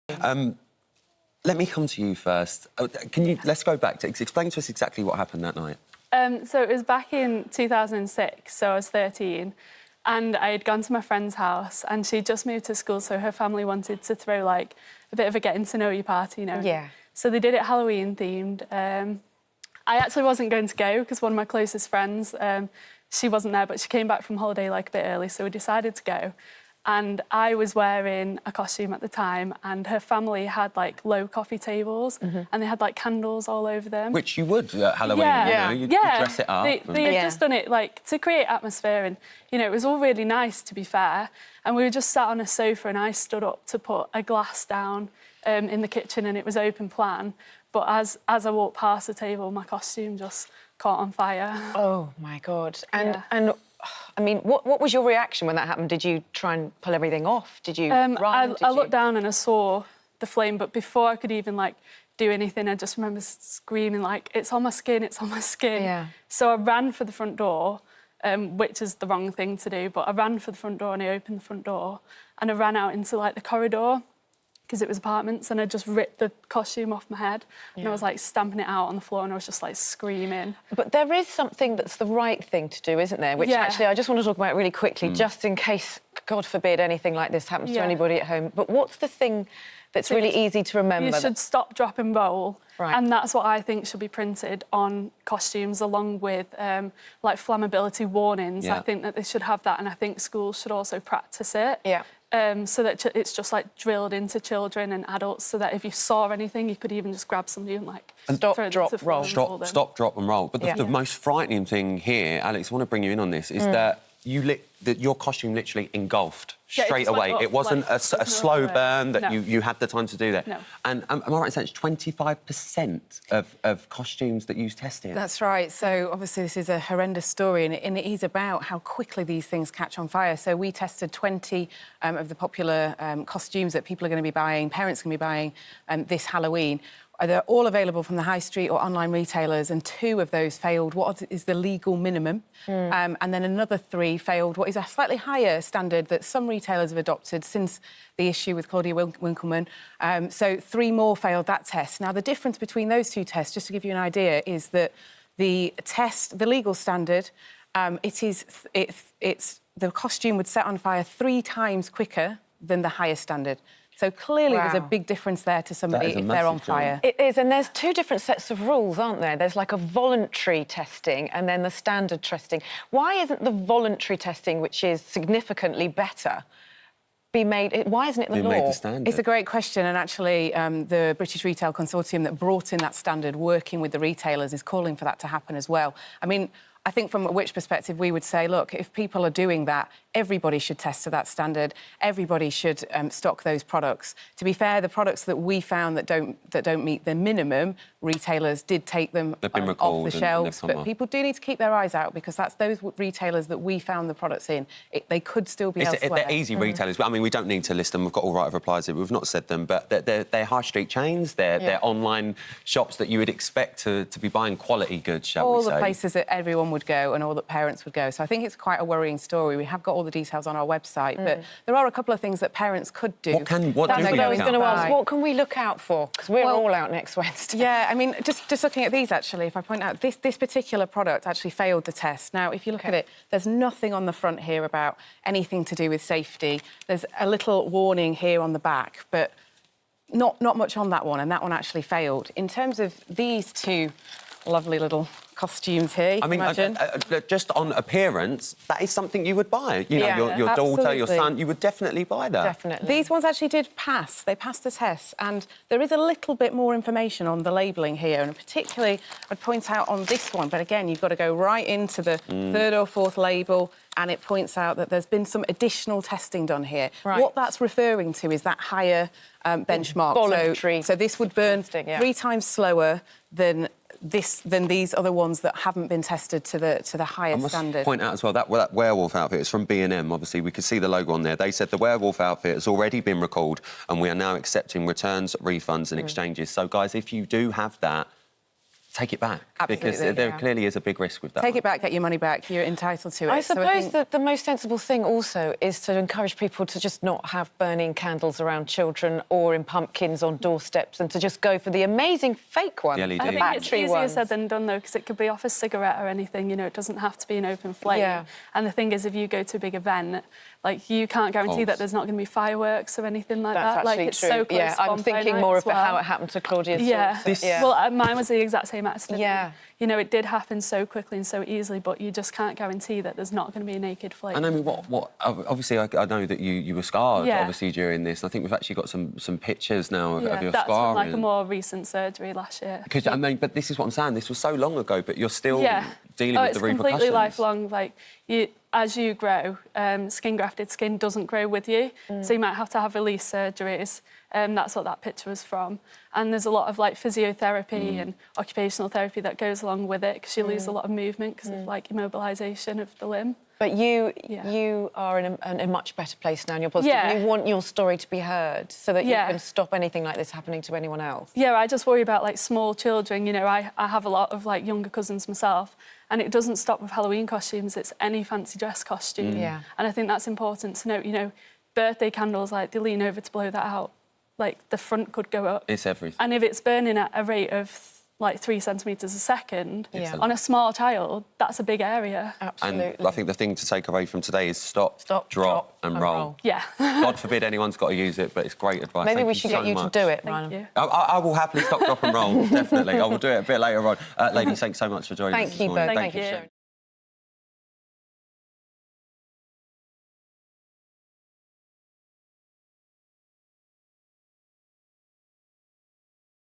Let me come to you first. Let's go back to... Explain to us exactly what happened that night. So it was back in 2006, so I was 13, and I had gone to my friend's house, and she'd just moved to school, so her family wanted to throw, like, a bit of a getting-to-know-you party, you know? Yeah. So they did it Halloween-themed. I actually wasn't going to go, because one of my closest friends, she wasn't there, but she came back from holiday, like, a bit early, so we decided to go. And I was wearing a costume at the time, and her family had, like, low coffee tables, and they had, like, candles all over them. Which you would at Halloween, Yeah. you know? You'd dress it up. They had just done it, like, to create atmosphere, and, you know, it was all really nice, to be fair. And we were just sat on a sofa, and I stood up to put a glass down in the kitchen, and it was open plan. But as I walked past the table, my costume just caught on fire. Oh, my God. And I mean, what was your reaction when that happened? Did you try and pull everything off? Did you run? I looked down and I saw the flame, but before I could even, like, do anything, I just remember screaming, like, it's on my skin, it's on my skin. Yeah. So I ran for the front door, which is the wrong thing to do, but I ran for the front door and I opened the front door and I ran out into, like, the corridor, because it was apartments, and I just ripped the costume off my head and I was, like, stamping it out on the floor and I was just, like, screaming. But there is something that's the right thing to do, isn't there? Which actually I just want to talk about really quickly, just in case, God forbid, anything like this happens to anybody at home. But what's the thing that's really easy to remember? You should stop, drop and roll. Right. And that's what I think should be printed on costumes, along with, like, flammability warnings. Yeah. I think that they should have that, and I think schools should also practice it. Yeah. So that it's just, like, drilled into children and adults, so that if you saw anything, you could even just grab somebody and, like, Stop, throw them drop, to the floor roll. and roll them. Stop, drop and roll. But the most frightening thing here, Alex, I want to bring you in on this, is that your costume literally engulfed straight away. Like, it wasn't a slow burn that you had the time to do that. No. And am I right in saying it's 25% of costumes that use testing? That's right. So, obviously, this is a horrendous story, and it is about how quickly these things catch on fire. So we tested 20 of the popular costumes that people are going to be buying, parents are going to be buying this Halloween. They're all available from the high street or online retailers, and 2 of those failed what is the legal minimum. And then another 3 failed what is a slightly higher standard that some retailers have adopted since the issue with Claudia Winkleman. So 3 more failed that test. Now, the difference between those 2 tests, just to give you an idea, is that the test, the legal standard, the costume would set on fire 3 times quicker than the higher standard. So clearly there's a big difference there to somebody if they're on fire. It is, and there's 2 different sets of rules, aren't there? There's, like, a voluntary testing and then the standard testing. Why isn't the voluntary testing, which is significantly better, why isn't it the law? Made the standard. It's a great question, and actually the British Retail Consortium that brought in that standard, working with the retailers, is calling for that to happen as well. I mean, I think from which perspective we would say, look, if people are doing that, everybody should test to that standard. Everybody should stock those products. To be fair, the products that we found that don't meet the minimum, retailers did take them off the shelves. But people do need to keep their eyes out, because that's those retailers that we found the products in. They could still be elsewhere. They're easy retailers. I mean, we don't need to list them. We've got all right of replies. We've not said them, but they're high street chains. They're online shops that you would expect to be buying quality goods, shall we say. All the places that everyone would go and all that parents would go. So I think it's quite a worrying story. We have got all the details on our website, but there are a couple of things that parents could do. What do we look ask, what can we look out for? Because we're all out next Wednesday. Yeah, I mean, just looking at these, actually, if I point out, this particular product actually failed the test. Now, if you look at it, there's nothing on the front here about anything to do with safety. There's a little warning here on the back, but not much on that one, and that one actually failed. In terms of these 2 lovely little costumes here, I mean, just on appearance, that is something you would buy. You know, your daughter, your son, you would definitely buy that. Definitely. These ones actually did pass. They passed the test, and there is a little bit more information on the labelling here, and particularly I'd point out on this one, but again, you've got to go right into the 3rd or 4th label, and it points out that there's been some additional testing done here. Right. What that's referring to is that higher benchmark. Voluntary. So this would burn 3 times slower than these other ones that haven't been tested to the highest standard. I must point out as well, that werewolf outfit is from B&M. Obviously, we could see the logo on there. They said the werewolf outfit has already been recalled and we are now accepting returns, refunds and exchanges. So, guys, if you do have that, take it back. Absolutely, because there yeah. clearly is a big risk with that. Take it back, get your money back. You're entitled to it. I So suppose think- that the most sensible thing also is to encourage people to just not have burning candles around children or in pumpkins on doorsteps and to just go for the amazing fake ones. The LED. I think it's battery easier ones. said than done, though, because it could be off a cigarette or anything, you know, it doesn't have to be an open flame. Yeah. And the thing is, if you go to a big event, like, you can't guarantee that there's not going to be fireworks or anything like That's that. Like, actually it's true. so close yeah, to I'm bonfire thinking night more as of how well. it happened to Claudia. Yeah. Yeah. Well, mine was the exact same accident. Yeah. You know, it did happen so quickly and so easily, but you just can't guarantee that there's not going to be a naked flame. And I mean, what? Obviously, I know that you were scarred, Yeah. obviously, during this. I think we've actually got some pictures now of your that's from, scarring. like a more recent surgery last year. Because, I mean, but this is what I'm saying. This was so long ago, but you're still dealing with the repercussions. It's completely lifelong. Like, as you grow, skin-grafted skin doesn't grow with you, so you might have to have release surgeries. That's what that picture was from. And there's a lot of, like, physiotherapy and occupational therapy that goes along with it, because you lose a lot of movement because of, like, immobilisation of the limb. But you are in a much better place now and you're positive. Yeah. You want your story to be heard so that you Yeah. can stop anything like this happening to anyone else. Yeah, I just worry about, like, small children. You know, I have a lot of, like, younger cousins myself, and it doesn't stop with Halloween costumes. It's any fancy dress costume. Yeah. And I think that's important to note. You know, birthday candles, like, they lean over to blow that out. Like, the front could go up. It's everything. And if it's burning at a rate of, like, 3 centimetres a second, Yeah. on a small child, that's a big area. Absolutely. And I think the thing to take away from today is stop, drop and roll. Yeah. God forbid anyone's got to use it, but it's great advice. Maybe Thank we should so get you much. to do it, Thank Ryan. you. I will happily stop, drop and roll, definitely. I will do it a bit later on. Ladies, thanks so much for joining us Thank this you morning. both. Thank Thank you. you. for sharing.